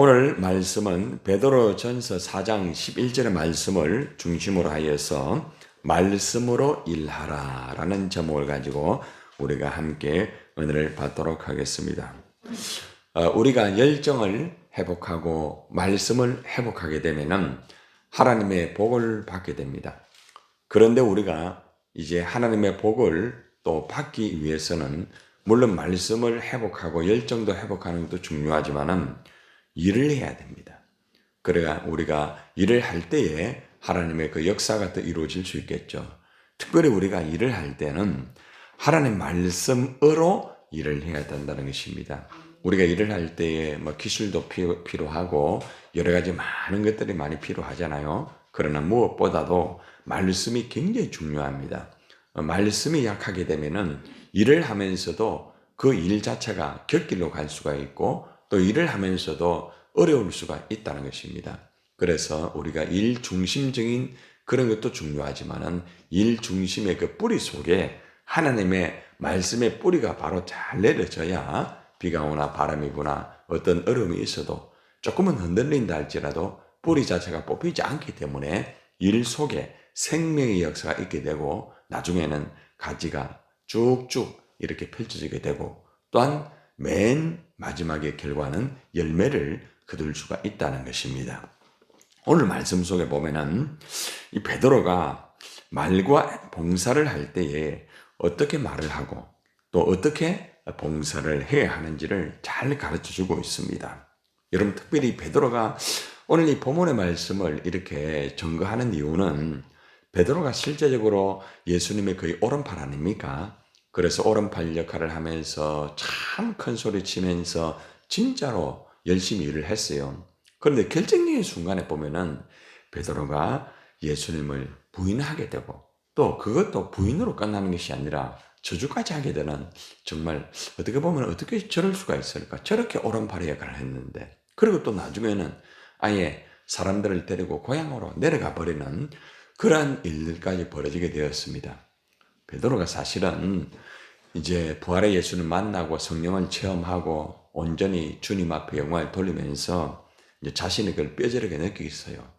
오늘 말씀은 베드로전서 4장 11절의 말씀을 중심으로 하여서 말씀으로 일하라라는 제목을 가지고 우리가 함께 은혜를 받도록 하겠습니다. 우리가 열정을 회복하고 말씀을 회복하게 되면은 하나님의 복을 받게 됩니다. 그런데 우리가 이제 하나님의 복을 또 받기 위해서는 물론 말씀을 회복하고 열정도 회복하는 것도 중요하지만은 일을 해야 됩니다. 그래야 우리가 일을 할 때에 하나님의 그 역사가 더 이루어질 수 있겠죠. 특별히 우리가 일을 할 때는 하나님 말씀으로 일을 해야 된다는 것입니다. 우리가 일을 할 때에 기술도 필요하고 여러 가지 많은 것들이 많이 필요하잖아요. 그러나 무엇보다도 말씀이 굉장히 중요합니다. 말씀이 약하게 되면은 일을 하면서도 그 일 자체가 곁길로 갈 수가 있고 또 일을 하면서도 어려울 수가 있다는 것입니다. 그래서 우리가 일 중심적인 그런 것도 중요하지만은 일 중심의 그 뿌리 속에 하나님의 말씀의 뿌리가 바로 잘 내려져야 비가 오나 바람이 부나 어떤 어려움이 있어도 조금은 흔들린다 할지라도 뿌리 자체가 뽑히지 않기 때문에 일 속에 생명의 역사가 있게 되고 나중에는 가지가 쭉쭉 이렇게 펼쳐지게 되고 또한 맨 마지막의 결과는 열매를 거둘 수가 있다는 것입니다. 오늘 말씀 속에 보면은 이 베드로가 말과 봉사를 할 때에 어떻게 말을 하고 또 어떻게 봉사를 해야 하는지를 잘 가르쳐 주고 있습니다. 여러분 특별히 베드로가 오늘 이 본문의 말씀을 이렇게 전거하는 이유는 베드로가 실제적으로 예수님의 거의 오른팔 아닙니까? 그래서 오른팔 역할을 하면서 참 큰 소리 치면서 진짜로 열심히 일을 했어요. 그런데 결정적인 순간에 보면은 베드로가 예수님을 부인하게 되고 또 그것도 부인으로 끝나는 것이 아니라 저주까지 하게 되는 정말 어떻게 보면 어떻게 저럴 수가 있을까? 저렇게 오른팔의 역할을 했는데 그리고 또 나중에는 아예 사람들을 데리고 고향으로 내려가 버리는 그러한 일들까지 벌어지게 되었습니다. 베드로가 사실은 이제 부활의 예수를 만나고 성령을 체험하고 온전히 주님 앞에 영광을 돌리면서 이제 자신의 그걸 뼈저리게 느끼겠어요.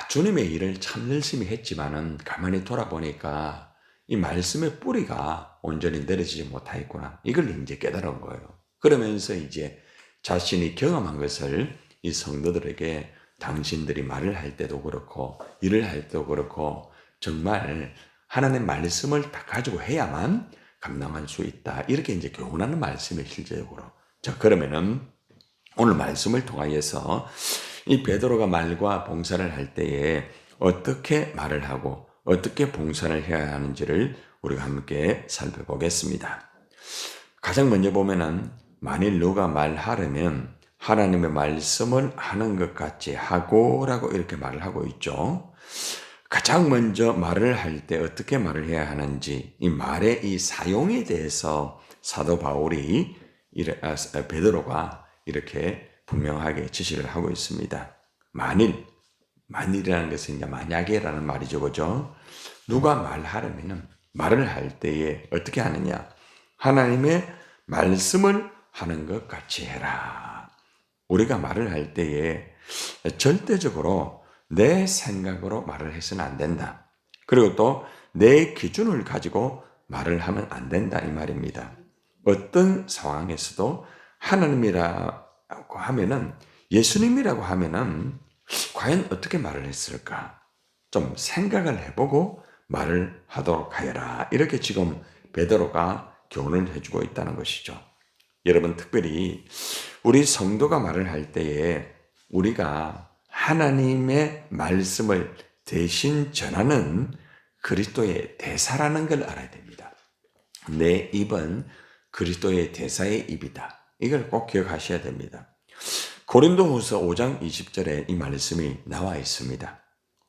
주님의 일을 참 열심히 했지만은 가만히 돌아보니까 이 말씀의 뿌리가 온전히 내려지지 못하였구나. 이걸 이제 깨달은 거예요. 그러면서 이제 자신이 경험한 것을 이 성도들에게 당신들이 말을 할 때도 그렇고 일을 할 때도 그렇고 정말 하나님의 말씀을 다 가지고 해야만 감당할 수 있다. 이렇게 이제 교훈하는 말씀이 실제적으로. 자, 그러면은 오늘 말씀을 통하여서 이 베드로가 말과 봉사를 할 때에 어떻게 말을 하고 어떻게 봉사를 해야 하는지를 우리가 함께 살펴보겠습니다. 가장 먼저 보면은 만일 누가 말하려면 하나님의 말씀을 하는 것 같이 하고라고 이렇게 말을 하고 있죠. 가장 먼저 말을 할 때 어떻게 말을 해야 하는지 이 말의 이 사용에 대해서 사도 바울이 베드로가 이렇게 분명하게 지시를 하고 있습니다. 만일이라는 것은 이제 만약에라는 말이죠, 그죠? 누가 말하려면 말을 할 때에 어떻게 하느냐? 하나님의 말씀을 하는 것 같이 해라. 우리가 말을 할 때에 절대적으로 내 생각으로 말을 해서는 안 된다. 그리고 또 내 기준을 가지고 말을 하면 안 된다 이 말입니다. 어떤 상황에서도 하나님이라고 하면은 예수님이라고 하면은 과연 어떻게 말을 했을까? 좀 생각을 해보고 말을 하도록 하여라. 이렇게 지금 베드로가 교훈을 해주고 있다는 것이죠. 여러분 특별히 우리 성도가 말을 할 때에 우리가 하나님의 말씀을 대신 전하는 그리스도의 대사라는 걸 알아야 됩니다. 내 입은 그리스도의 대사의 입이다. 이걸 꼭 기억하셔야 됩니다. 고린도후서 5장 20절에 이 말씀이 나와 있습니다.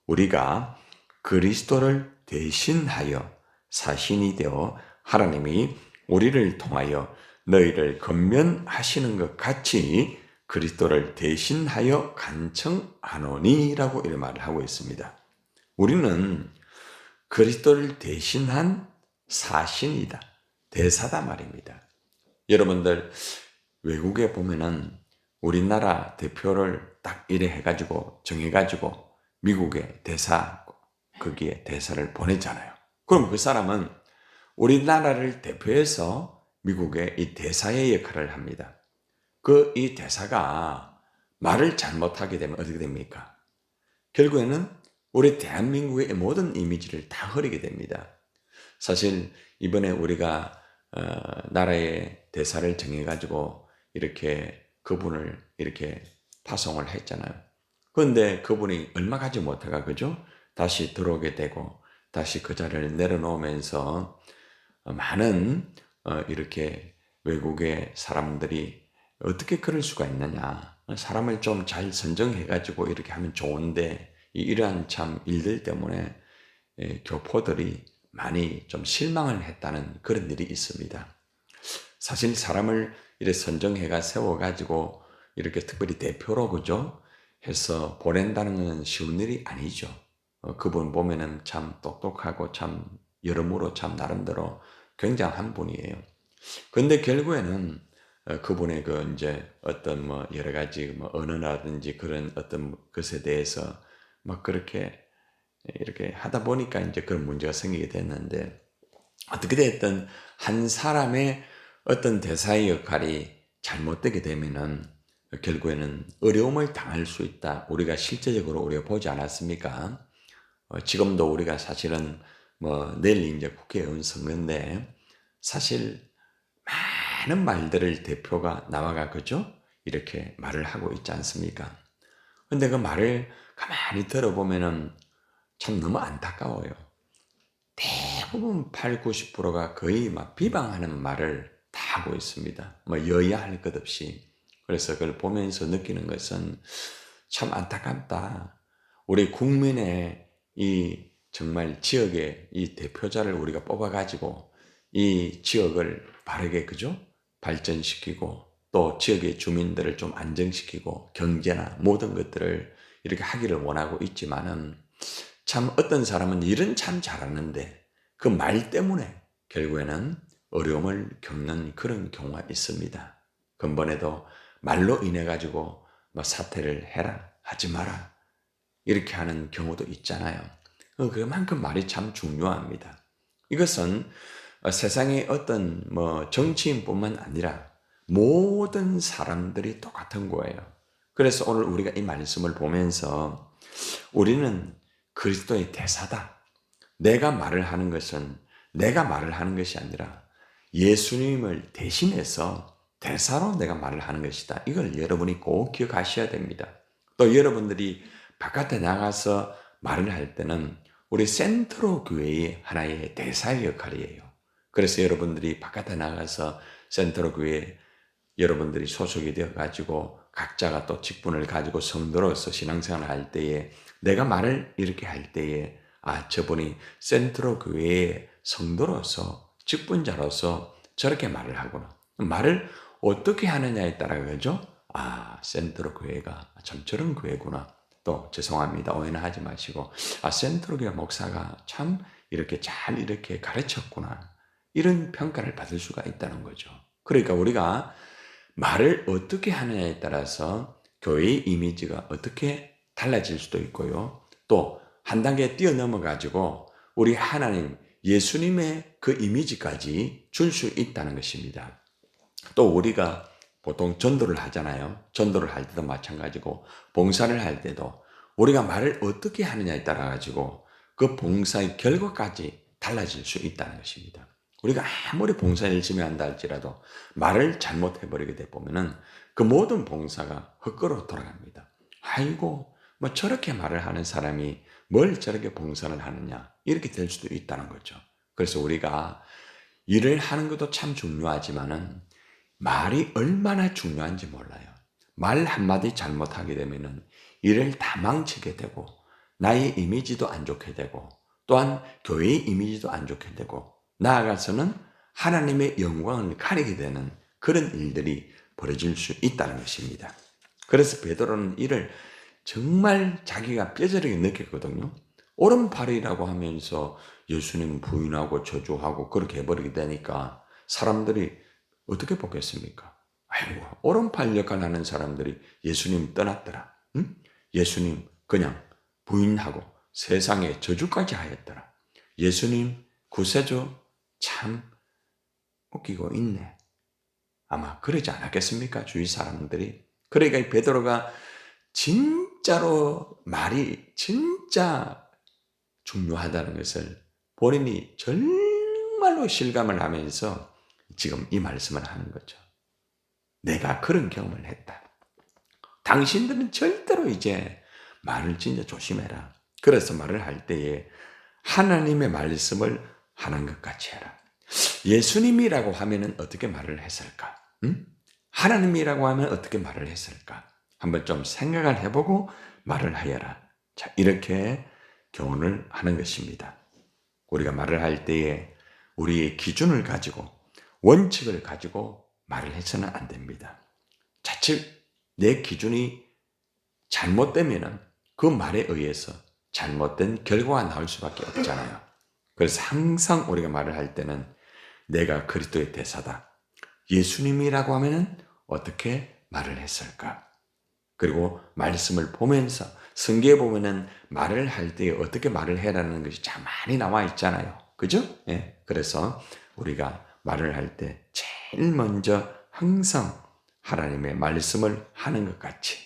우리가 그리스도를 대신하여 사신이 되어 하나님이 우리를 통하여 너희를 권면하시는 것 같이 그리스도를 대신하여 간청하노니라고 이런 말을 하고 있습니다. 우리는 그리스도를 대신한 사신이다. 대사다 말입니다. 여러분들 외국에 보면은 우리나라 대표를 딱 이래 해가지고 정해가지고 미국의 대사, 거기에 대사를 보냈잖아요. 그럼 그 사람은 우리나라를 대표해서 미국의 이 대사의 역할을 합니다. 이 대사가 말을 잘못하게 되면 어떻게 됩니까? 결국에는 우리 대한민국의 모든 이미지를 다 흐리게 됩니다. 사실 이번에 우리가 나라의 대사를 정해가지고 이렇게 그분을 이렇게 파송을 했잖아요. 그런데 그분이 얼마 가지 못해가 그죠? 다시 들어오게 되고 다시 그 자리를 내려놓으면서 많은 이렇게 외국의 사람들이 어떻게 그럴 수가 있느냐. 사람을 좀 잘 선정해가지고 이렇게 하면 좋은데 이러한 참 일들 때문에 교포들이 많이 좀 실망을 했다는 그런 일이 있습니다. 사실 사람을 이렇게 선정해가 세워가지고 이렇게 특별히 대표로 그죠? 해서 보낸다는 건 쉬운 일이 아니죠. 그분 보면은 참 똑똑하고 참 여러모로 참 나름대로 굉장한 분이에요. 근데 결국에는 그분의 그 이제 어떤 뭐 여러 가지 뭐 언어라든지 그런 어떤 것에 대해서 막 그렇게 이렇게 하다 보니까 이제 그런 문제가 생기게 됐는데 어떻게 됐든 한 사람의 어떤 대사의 역할이 잘못되게 되면은 결국에는 어려움을 당할 수 있다. 우리가 실제적으로 우리가 보지 않았습니까? 지금도 우리가 사실은 뭐 내일 이제 국회의원 선거인데 사실 많은 말들을 대표가 나와가 그죠? 이렇게 말을 하고 있지 않습니까? 근데 그 말을 가만히 들어보면은 참 너무 안타까워요. 대부분 8, 90%가 거의 막 비방하는 말을 다 하고 있습니다. 뭐 여야 할 것 없이. 그래서 그걸 보면서 느끼는 것은 참 안타깝다. 우리 국민의 이 정말 지역의 이 대표자를 우리가 뽑아가지고 이 지역을 바르게 그죠? 발전시키고 또 지역의 주민들을 좀 안정시키고 경제나 모든 것들을 이렇게 하기를 원하고 있지만은 참 어떤 사람은 일은 참 잘하는데 그 말 때문에 결국에는 어려움을 겪는 그런 경우가 있습니다. 근본에도 말로 인해 가지고 뭐 사퇴를 해라 하지 마라 이렇게 하는 경우도 있잖아요. 그만큼 말이 참 중요합니다. 이것은 세상의 어떤 뭐 정치인뿐만 아니라 모든 사람들이 똑같은 거예요. 그래서 오늘 우리가 이 말씀을 보면서 우리는 그리스도의 대사다. 내가 말을 하는 것은 내가 말을 하는 것이 아니라 예수님을 대신해서 대사로 내가 말을 하는 것이다. 이걸 여러분이 꼭 기억하셔야 됩니다. 또 여러분들이 바깥에 나가서 말을 할 때는 우리 센트로 교회의 하나의 대사의 역할이에요. 그래서 여러분들이 바깥에 나가서 센트로 교회 여러분들이 소속이 되어 가지고 각자가 또 직분을 가지고 성도로서 신앙생활을 할 때에 내가 말을 이렇게 할 때에 저분이 센트로 교회의 성도로서 직분자로서 저렇게 말을 하구나. 말을 어떻게 하느냐에 따라 그죠? 센트로 교회가 참 저런 교회구나. 또 죄송합니다. 오해는 하지 마시고 센트로 교회 목사가 참 이렇게 잘 이렇게 가르쳤구나. 이런 평가를 받을 수가 있다는 거죠. 그러니까 우리가 말을 어떻게 하느냐에 따라서 교회의 이미지가 어떻게 달라질 수도 있고요. 또 한 단계 뛰어넘어 가지고 우리 하나님 예수님의 그 이미지까지 줄 수 있다는 것입니다. 또 우리가 보통 전도를 하잖아요. 전도를 할 때도 마찬가지고 봉사를 할 때도 우리가 말을 어떻게 하느냐에 따라 가지고 그 봉사의 결과까지 달라질 수 있다는 것입니다. 우리가 아무리 봉사 열심히 한다 할지라도 말을 잘못해버리게 되면은 그 모든 봉사가 헛걸어 돌아갑니다. 아이고 뭐 저렇게 말을 하는 사람이 뭘 저렇게 봉사를 하느냐 이렇게 될 수도 있다는 거죠. 그래서 우리가 일을 하는 것도 참 중요하지만은 말이 얼마나 중요한지 몰라요. 말 한마디 잘못하게 되면은 일을 다 망치게 되고 나의 이미지도 안 좋게 되고 또한 교회의 이미지도 안 좋게 되고 나아가서는 하나님의 영광을 가리게 되는 그런 일들이 벌어질 수 있다는 것입니다. 그래서 베드로는 이를 정말 자기가 뼈저리게 느꼈거든요. 오른팔이라고 하면서 예수님 부인하고 저주하고 그렇게 해버리게 되니까 사람들이 어떻게 보겠습니까? 아이고, 오른팔 역할 하는 사람들이 예수님 떠났더라. 응? 예수님 그냥 부인하고 세상에 저주까지 하였더라. 예수님 구세주 참 웃기고 있네. 아마 그러지 않았겠습니까? 주위 사람들이. 그러니까 이 베드로가 진짜로 말이 진짜 중요하다는 것을 본인이 정말로 실감을 하면서 지금 이 말씀을 하는 거죠. 내가 그런 경험을 했다. 당신들은 절대로 이제 말을 진짜 조심해라. 그래서 말을 할 때에 하나님의 말씀을 하는 것 같이 해라. 예수님이라고 하면은 어떻게 말을 했을까? 응? 하나님이라고 하면 어떻게 말을 했을까? 한번 좀 생각을 해보고 말을 하여라. 자, 이렇게 교훈을 하는 것입니다. 우리가 말을 할 때에 우리의 기준을 가지고 원칙을 가지고 말을 해서는 안 됩니다. 자칫 내 기준이 잘못되면은 그 말에 의해서 잘못된 결과가 나올 수밖에 없잖아요. 그래서 항상 우리가 말을 할 때는 내가 그리스도의 대사다. 예수님이라고 하면은 어떻게 말을 했을까? 그리고 말씀을 보면서 성경에 보면은 말을 할 때 어떻게 말을 해라는 것이 참 많이 나와 있잖아요. 그죠? 예. 그래서 우리가 말을 할 때 제일 먼저 항상 하나님의 말씀을 하는 것 같이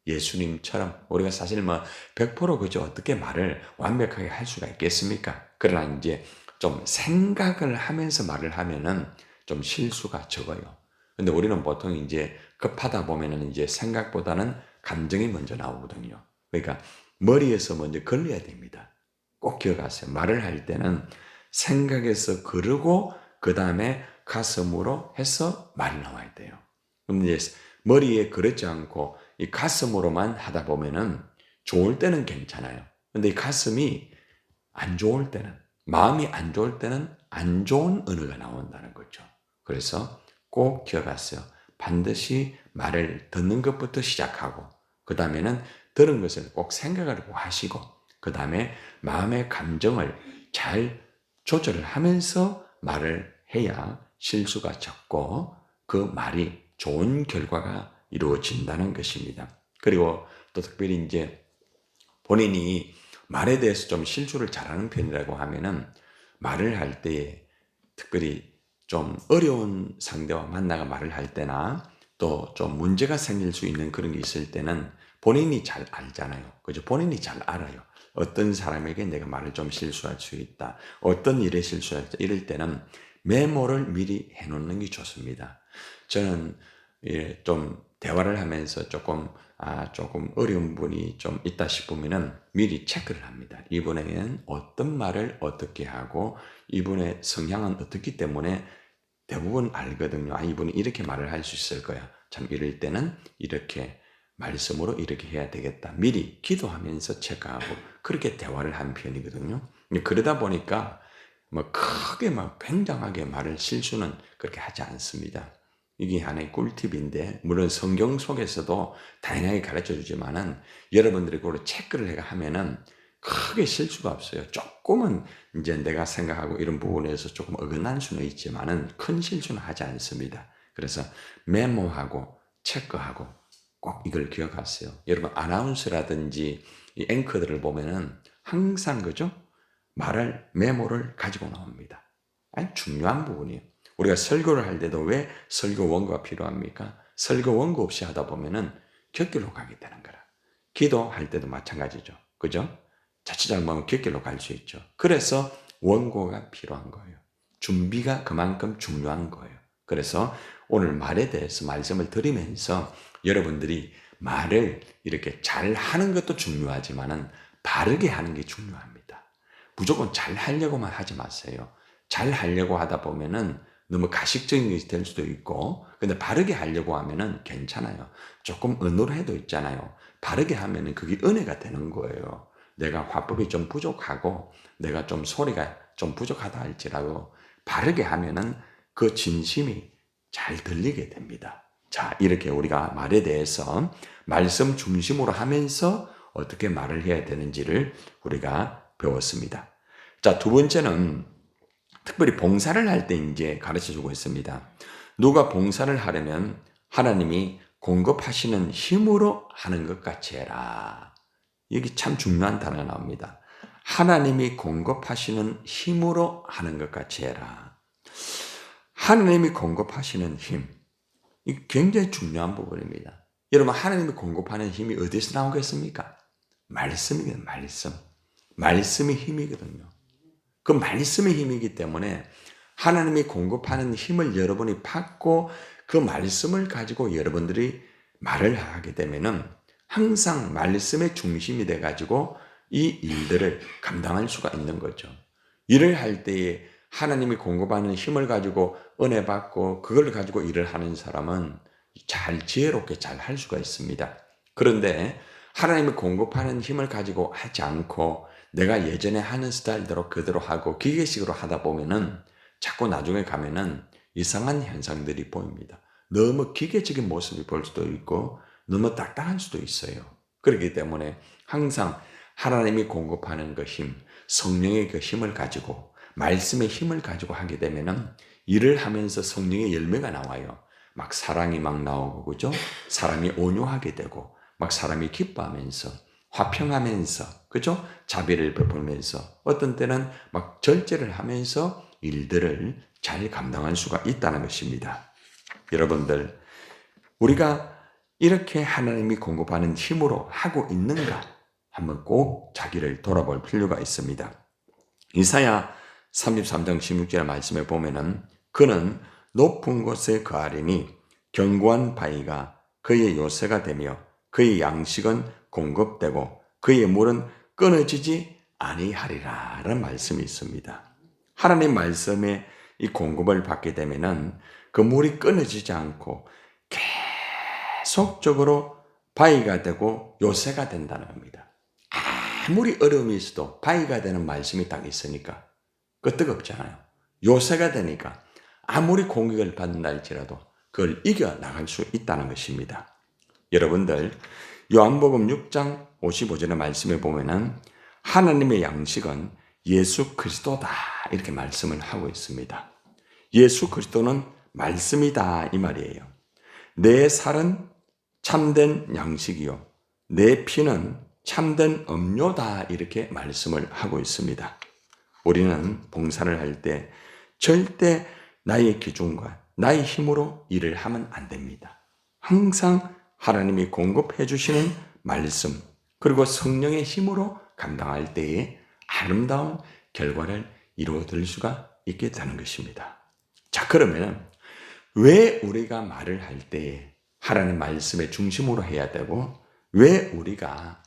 예수님처럼 우리가 사실 100% 그죠? 어떻게 말을 완벽하게 할 수가 있겠습니까? 그러나 이제 좀 생각을 하면서 말을 하면은 좀 실수가 적어요. 근데 우리는 보통 이제 급하다 보면은 이제 생각보다는 감정이 먼저 나오거든요. 그러니까 머리에서 먼저 걸려야 됩니다. 꼭 기억하세요. 말을 할 때는 생각에서 거르고 그 다음에 가슴으로 해서 말이 나와야 돼요. 근데 이제 머리에 그렇지 않고 이 가슴으로만 하다 보면은 좋을 때는 괜찮아요. 근데 이 가슴이 안 좋을 때는, 마음이 안 좋을 때는 안 좋은 언어가 나온다는 거죠. 그래서 꼭 기억하세요. 반드시 말을 듣는 것부터 시작하고 그 다음에는 들은 것을 꼭 생각을 하시고 그 다음에 마음의 감정을 잘 조절을 하면서 말을 해야 실수가 적고 그 말이 좋은 결과가 이루어진다는 것입니다. 그리고 또 특별히 이제 본인이 말에 대해서 좀 실수를 잘하는 편이라고 하면은 말을 할 때 특별히 좀 어려운 상대와 만나가 말을 할 때나 또 좀 문제가 생길 수 있는 그런 게 있을 때는 본인이 잘 알잖아요. 그죠? 본인이 잘 알아요. 어떤 사람에게 내가 말을 좀 실수할 수 있다. 어떤 일에 실수할 때 이럴 때는 메모를 미리 해놓는 게 좋습니다. 저는 좀 대화를 하면서 조금 어려운 분이 좀 있다 싶으면은 미리 체크를 합니다. 이분에게는 어떤 말을 어떻게 하고 이분의 성향은 어떻기 때문에 대부분 알거든요. 이분이 이렇게 말을 할 수 있을 거야. 참 이럴 때는 이렇게 말씀으로 이렇게 해야 되겠다. 미리 기도하면서 체크하고 그렇게 대화를 한 편이거든요. 그러다 보니까 크게 굉장하게 말을 실수는 그렇게 하지 않습니다. 이게 하나의 꿀팁인데 물론 성경 속에서도 다양하게 가르쳐 주지만은 여러분들이 그걸 체크를 하면은 크게 실수가 없어요. 조금은 이제 내가 생각하고 이런 부분에서 조금 어긋날 수는 있지만은 큰 실수는 하지 않습니다. 그래서 메모하고 체크하고 꼭 이걸 기억하세요. 여러분 아나운서라든지 이 앵커들을 보면은 항상 그죠? 말을 메모를 가지고 나옵니다. 아주 중요한 부분이에요. 우리가 설교를 할 때도 왜 설교 원고가 필요합니까? 설교 원고 없이 하다 보면은 곁길로 가게 되는 거라. 기도할 때도 마찬가지죠. 그죠? 자칫 잘못하면 곁길로 갈 수 있죠. 그래서 원고가 필요한 거예요. 준비가 그만큼 중요한 거예요. 그래서 오늘 말에 대해서 말씀을 드리면서 여러분들이 말을 이렇게 잘 하는 것도 중요하지만은 바르게 하는 게 중요합니다. 무조건 잘 하려고만 하지 마세요. 잘 하려고 하다 보면은 너무 가식적인 것이 될 수도 있고, 근데 바르게 하려고 하면은 괜찮아요. 조금 은밀해도 있잖아요. 바르게 하면은 그게 은혜가 되는 거예요. 내가 화법이 좀 부족하고, 내가 좀 소리가 좀 부족하다 할지라도 바르게 하면은 그 진심이 잘 들리게 됩니다. 자, 이렇게 우리가 말에 대해서 말씀 중심으로 하면서 어떻게 말을 해야 되는지를 우리가 배웠습니다. 자, 두 번째는 특별히 봉사를 할 때 이제 가르쳐 주고 있습니다. 누가 봉사를 하려면 하나님이 공급하시는 힘으로 하는 것 같이 해라. 여기 참 중요한 단어 나옵니다. 하나님이 공급하시는 힘으로 하는 것 같이 해라. 하나님이 공급하시는 힘. 이게 굉장히 중요한 부분입니다. 여러분, 하나님이 공급하는 힘이 어디서 나오겠습니까? 말씀이거든요. 말씀. 말씀이 힘이거든요. 그 말씀의 힘이기 때문에 하나님이 공급하는 힘을 여러분이 받고 그 말씀을 가지고 여러분들이 말을 하게 되면은 항상 말씀의 중심이 돼가지고 이 일들을 감당할 수가 있는 거죠. 일을 할 때에 하나님이 공급하는 힘을 가지고 은혜 받고 그걸 가지고 일을 하는 사람은 잘 지혜롭게 잘 할 수가 있습니다. 그런데 하나님이 공급하는 힘을 가지고 하지 않고 내가 예전에 하는 스타일대로 그대로 하고 기계식으로 하다 보면은 자꾸 나중에 가면은 이상한 현상들이 보입니다. 너무 기계적인 모습이 볼 수도 있고 너무 딱딱할 수도 있어요. 그렇기 때문에 항상 하나님이 공급하는 그 힘, 성령의 그 힘을 가지고 말씀의 힘을 가지고 하게 되면은 일을 하면서 성령의 열매가 나와요. 막 사랑이 막 나오고 그죠? 사람이 온유하게 되고 막 사람이 기뻐하면서 화평하면서 그죠? 자비를 베풀면서 어떤 때는 막 절제를 하면서 일들을 잘 감당할 수가 있다는 것입니다. 여러분들, 우리가 이렇게 하나님이 공급하는 힘으로 하고 있는가 한번 꼭 자기를 돌아볼 필요가 있습니다. 이사야 33장 16절 말씀에 보면은 그는 높은 곳에 거하리니 견고한 바위가 그의 요새가 되며 그의 양식은 공급되고 그의 물은 끊어지지 아니하리라 라는 말씀이 있습니다. 하나님 말씀에 이 공급을 받게 되면은 그 물이 끊어지지 않고 계속적으로 바위가 되고 요새가 된다는 겁니다. 아무리 어려움이 있어도 바위가 되는 말씀이 딱 있으니까 그 뜨겁잖아요. 요새가 되니까 아무리 공격을 받는다 할지라도 그걸 이겨나갈 수 있다는 것입니다. 여러분들, 요한복음 6장 55절의 말씀에 보면은 하나님의 양식은 예수 그리스도다 이렇게 말씀을 하고 있습니다. 예수 그리스도는 말씀이다 이 말이에요. 내 살은 참된 양식이요 내 피는 참된 음료다 이렇게 말씀을 하고 있습니다. 우리는 봉사를 할 때 절대 나의 기준과 나의 힘으로 일을 하면 안 됩니다. 항상 하나님이 공급해 주시는 말씀 그리고 성령의 힘으로 감당할 때에 아름다운 결과를 이루어드릴 수가 있게 되는 것입니다. 자, 그러면 왜 우리가 말을 할 때에 하나님 말씀의 중심으로 해야 되고 왜 우리가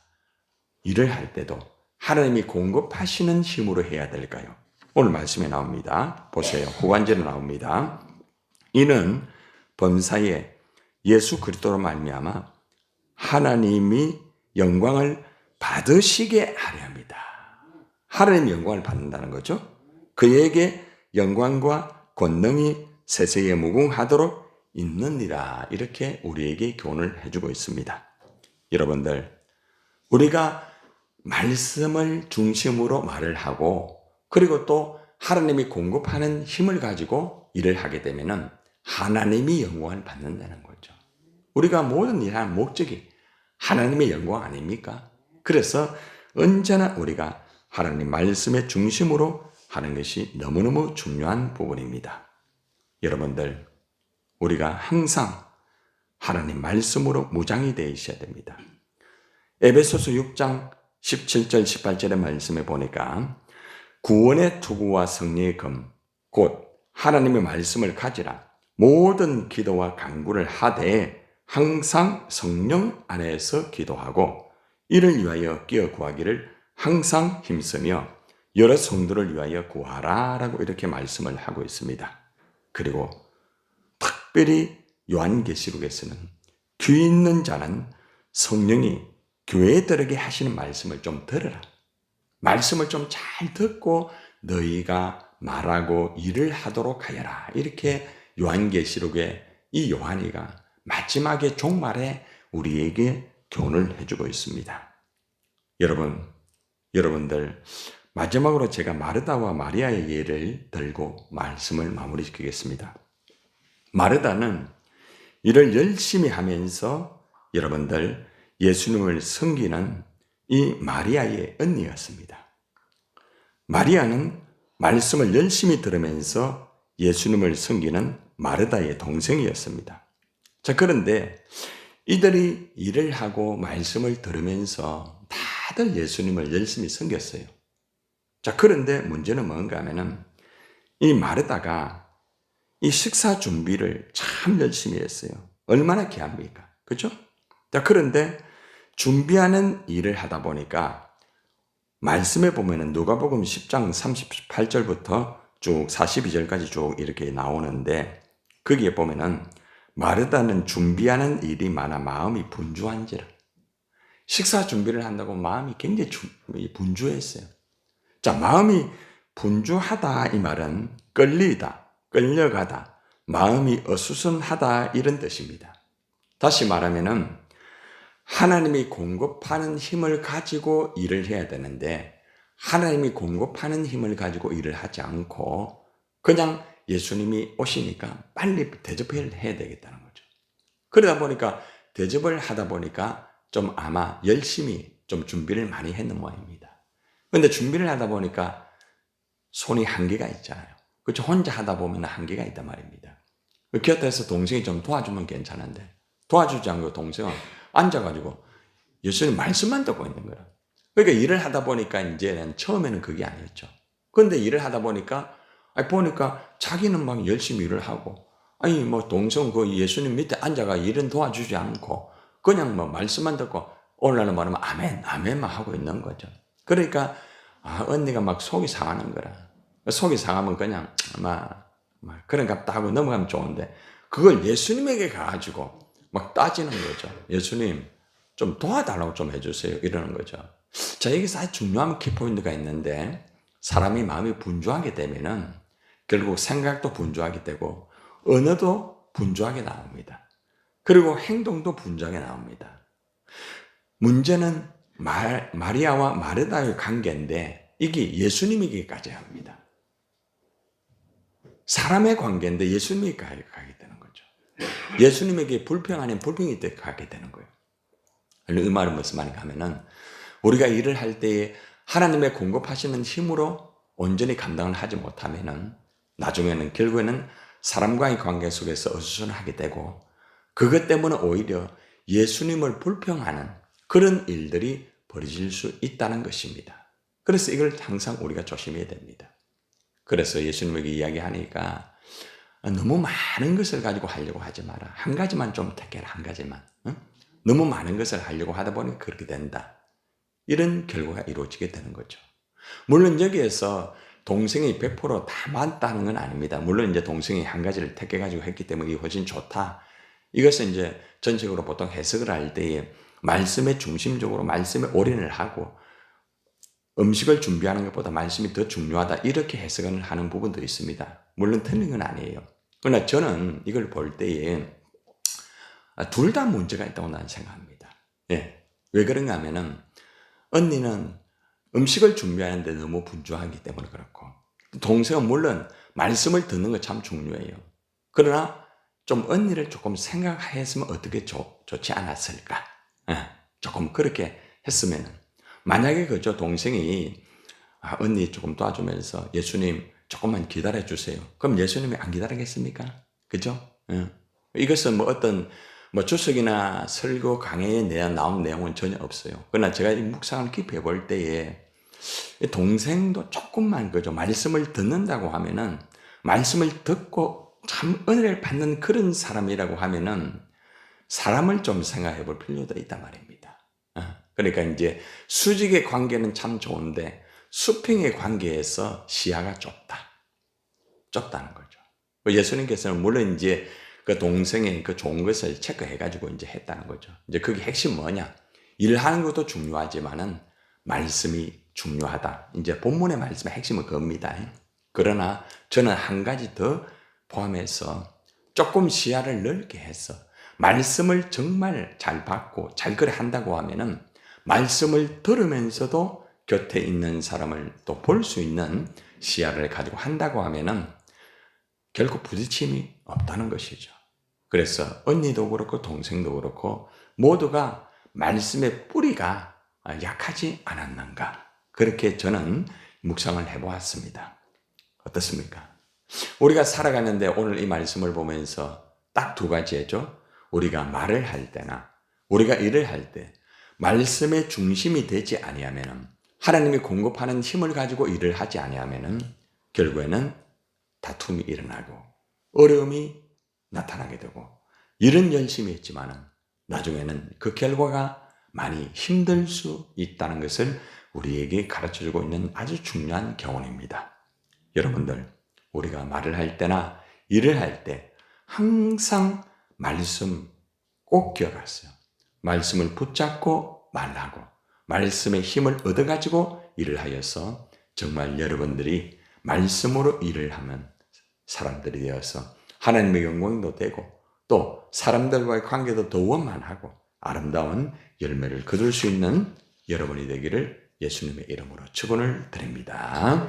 일을 할 때도 하나님이 공급하시는 힘으로 해야 될까요? 오늘 말씀에 나옵니다. 보세요. 후반절에 나옵니다. 이는 범사에 예수 그리스도로 말미암아 하나님이 영광을 받으시게 하려 합니다. 하나님 영광을 받는다는 거죠. 그에게 영광과 권능이 세세에 무궁하도록 있느니라 이렇게 우리에게 교훈을 해주고 있습니다. 여러분들, 우리가 말씀을 중심으로 말을 하고 그리고 또 하나님이 공급하는 힘을 가지고 일을 하게 되면은 하나님이 영광을 받는다는 거죠. 우리가 모든 일하는 목적이 하나님의 영광 아닙니까? 그래서 언제나 우리가 하나님 말씀의 중심으로 하는 것이 너무너무 중요한 부분입니다. 여러분들, 우리가 항상 하나님 말씀으로 무장이 되어 있어야 됩니다. 에베소서 6장 17절 18절의 말씀에 보니까 구원의 투구와 승리의 금, 곧 하나님의 말씀을 가지라. 모든 기도와 간구를 하되 항상 성령 안에서 기도하고 이를 위하여 끼어 구하기를 항상 힘쓰며 여러 성도를 위하여 구하라 라고 이렇게 말씀을 하고 있습니다. 그리고 특별히 요한계시록에서는 귀 있는 자는 성령이 교회들에게 하시는 말씀을 좀 들으라. 말씀을 좀 잘 듣고 너희가 말하고 일을 하도록 하여라. 이렇게 요한계시록의 이 요한이가 마지막에 종말에 우리에게 교훈을 해주고 있습니다. 여러분들 마지막으로 제가 마르다와 마리아의 예를 들고 말씀을 마무리시키겠습니다. 마르다는 일을 열심히 하면서 여러분들 예수님을 섬기는 이 마리아의 언니였습니다. 마리아는 말씀을 열심히 들으면서 예수님을 섬기는 마르다의 동생이었습니다. 자, 그런데 이들이 일을 하고 말씀을 들으면서 다들 예수님을 열심히 섬겼어요. 자, 그런데 문제는 뭔가 하면은 이 마르다가 이 식사 준비를 참 열심히 했어요. 얼마나 귀합니까? 그죠? 자, 그런데 준비하는 일을 하다 보니까 말씀에 보면은 누가복음 10장 38절부터 쭉 42절까지 쭉 이렇게 나오는데 거기에 보면은 마르다는 준비하는 일이 많아 마음이 분주한지라. 식사 준비를 한다고 마음이 굉장히 분주했어요. 자, 마음이 분주하다 이 말은 끌리다, 끌려가다, 마음이 어수선하다 이런 뜻입니다. 다시 말하면은 하나님이 공급하는 힘을 가지고 일을 해야 되는데 하나님이 공급하는 힘을 가지고 일을 하지 않고 그냥 예수님이 오시니까 빨리 대접을 해야 되겠다는 거죠. 그러다 보니까 대접을 하다 보니까 좀 아마 열심히 좀 준비를 많이 했는 모양입니다. 그런데 준비를 하다 보니까 손이 한계가 있잖아요. 그렇죠? 혼자 하다 보면 한계가 있단 말입니다. 곁에서 동생이 좀 도와주면 괜찮은데 도와주지 않고 동생은 앉아가지고 예수님 말씀만 듣고 있는 거야. 그러니까 일을 하다 보니까 이제는 처음에는 그게 아니었죠. 그런데 일을 하다 보니까 자기는 막 열심히 일을 하고 뭐 동생 그 예수님 밑에 앉아가 일은 도와주지 않고 그냥 뭐 말씀만 듣고 오늘날은 말하면 아멘, 아멘만 하고 있는 거죠. 그러니까 언니가 막 속이 상하는 거라. 속이 상하면 그냥 그런가 하고 넘어가면 좋은데 그걸 예수님에게 가가지고 막 따지는 거죠. 예수님 좀 도와달라고 좀 해주세요. 이러는 거죠. 자, 여기서 아주 중요한 키포인트가 있는데 사람이 마음이 분주하게 되면은 결국 생각도 분주하게 되고 언어도 분주하게 나옵니다. 그리고 행동도 분주하게 나옵니다. 문제는 마리아와 마르다의 관계인데 이게 예수님에게까지 합니다. 사람의 관계인데 예수님에게 가게 되는 거죠. 예수님에게 불평 아닌 불평이 가게 되는 거예요. 이 말은 무슨 말인가 하면은 우리가 일을 할 때에 하나님의 공급하시는 힘으로 온전히 감당을 하지 못하면은 나중에는 결국에는 사람과의 관계 속에서 어수선하게 되고 그것 때문에 오히려 예수님을 불평하는 그런 일들이 벌어질 수 있다는 것입니다. 그래서 이걸 항상 우리가 조심해야 됩니다. 그래서 예수님에게 이야기하니까 너무 많은 것을 가지고 하려고 하지 마라. 한 가지만 좀 택해라. 한 가지만. 응? 너무 많은 것을 하려고 하다 보니 그렇게 된다. 이런 결과가 이루어지게 되는 거죠. 물론 여기에서 동생이 100%다 맞다는 건 아닙니다. 물론 이제 동생이 한 가지를 택해가지고 했기 때문에 이게 훨씬 좋다. 이것은 이제 전적으로 보통 해석을 할 때에 말씀에 중심적으로 말씀에 올인을 하고 음식을 준비하는 것보다 말씀이 더 중요하다. 이렇게 해석을 하는 부분도 있습니다. 물론 틀린 건 아니에요. 그러나 저는 이걸 볼 때에 둘 다 문제가 있다고 나는 생각합니다. 예. 왜 그런가 하면은 언니는 음식을 준비하는데 너무 분주하기 때문에 그렇고 동생은 물론 말씀을 듣는 거 참 중요해요. 그러나 좀 언니를 조금 생각했으면 어떻게 좋지 않았을까? 조금 그렇게 했으면 만약에 그저 동생이 언니 조금 도와주면서 예수님 조금만 기다려 주세요. 그럼 예수님이 안 기다리겠습니까? 그죠? 이것은 뭐 어떤 주석이나 설교 강해에 나온 내용은 전혀 없어요. 그러나 제가 이 묵상을 깊이 해볼 때에 동생도 조금만 그죠 말씀을 듣는다고 하면은 말씀을 듣고 참 은혜를 받는 그런 사람이라고 하면은 사람을 좀 생각해 볼 필요도 있단 말입니다. 그러니까 이제 수직의 관계는 참 좋은데 수평의 관계에서 시야가 좁다는 거죠. 예수님께서는 물론 이제 그 동생의 그 좋은 것을 체크해가지고 이제 했다는 거죠. 이제 그게 핵심 뭐냐? 일하는 것도 중요하지만은 말씀이 중요하다. 이제 본문의 말씀의 핵심은 그겁니다. 그러나 저는 한 가지 더 포함해서 조금 시야를 넓게 해서 말씀을 정말 잘 받고 잘 그래 한다고 하면은 말씀을 들으면서도 곁에 있는 사람을 또 볼 수 있는 시야를 가지고 한다고 하면은 결국 부딪힘이 없다는 것이죠. 그래서 언니도 그렇고 동생도 그렇고 모두가 말씀의 뿌리가 약하지 않았는가, 그렇게 저는 묵상을 해보았습니다. 어떻습니까? 우리가 살아가는데 오늘 이 말씀을 보면서 딱 두 가지죠. 우리가 말을 할 때나 우리가 일을 할 때 말씀의 중심이 되지 아니하면은, 하나님이 공급하는 힘을 가지고 일을 하지 아니하면은 결국에는 다툼이 일어나고 어려움이 나타나게 되고, 일은 열심히 했지만은 나중에는 그 결과가 많이 힘들 수 있다는 것을 우리에게 가르쳐주고 있는 아주 중요한 교훈입니다. 여러분들, 우리가 말을 할 때나 일을 할 때 항상 말씀 꼭 기억하세요. 말씀을 붙잡고 말하고 말씀의 힘을 얻어가지고 일을 하여서 정말 여러분들이 말씀으로 일을 하면 사람들이 되어서 하나님의 영광도 되고 또 사람들과의 관계도 더 원만하고 아름다운 열매를 거둘 수 있는 여러분이 되기를 예수님의 이름으로 축원을 드립니다.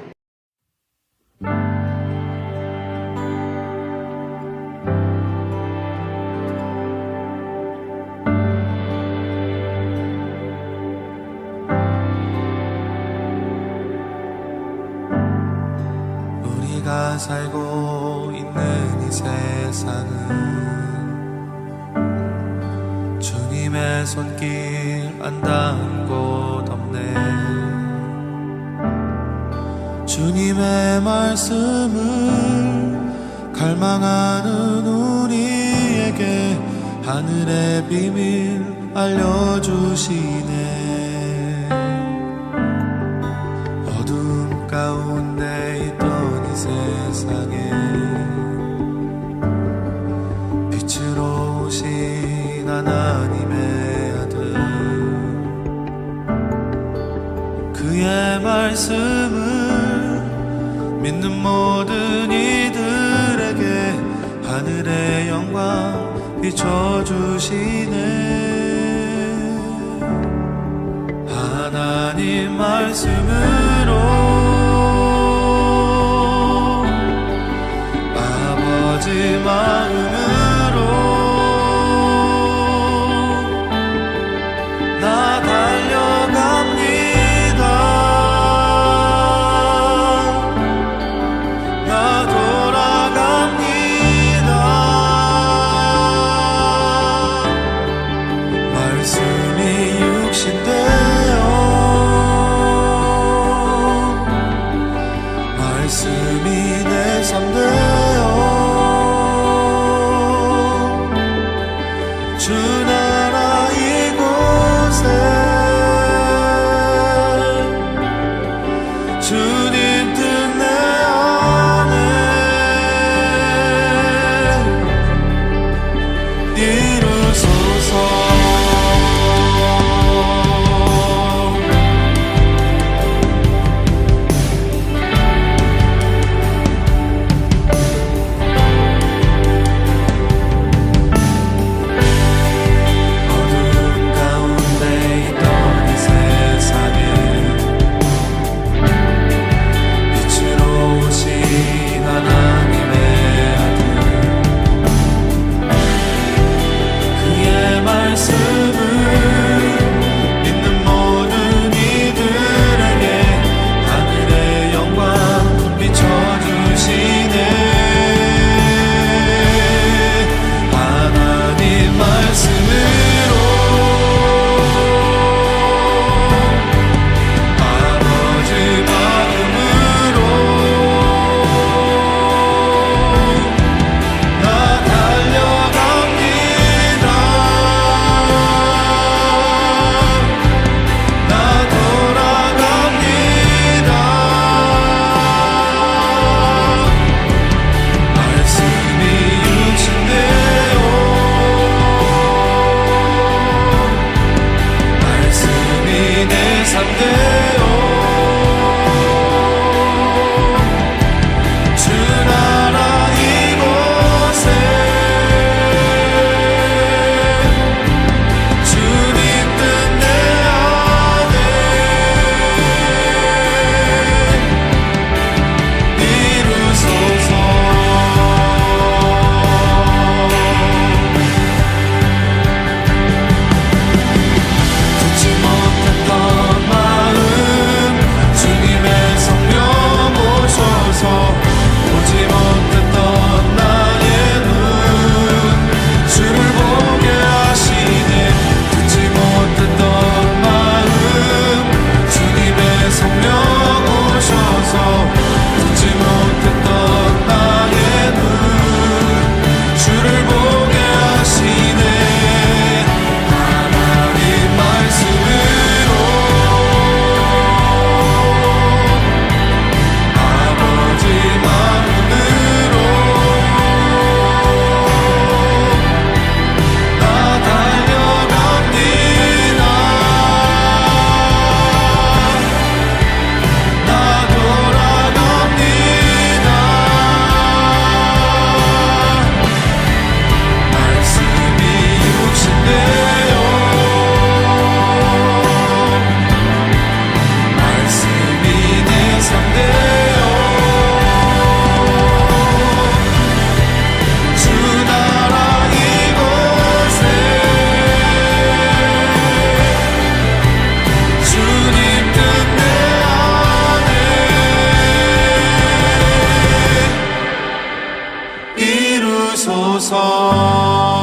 우리가 살고 있는 이 세상은 주님의 손길 안 닿은 곳 없네. 주님의 말씀을 갈망하는 우리에게 하늘의 비밀 알려주시네. 어둠 가운데 있던 이 세상에 빛으로 오신 하나님의 아들, 그의 말씀을 믿는 모든 이들에게 하늘의 영광 비춰주시네. 하나님 말씀으로 아버지 마음으로 나 달려갑니다. 나 돌아갑니다. 말씀이 육신되어 말씀이 내 삶 되어 주소서.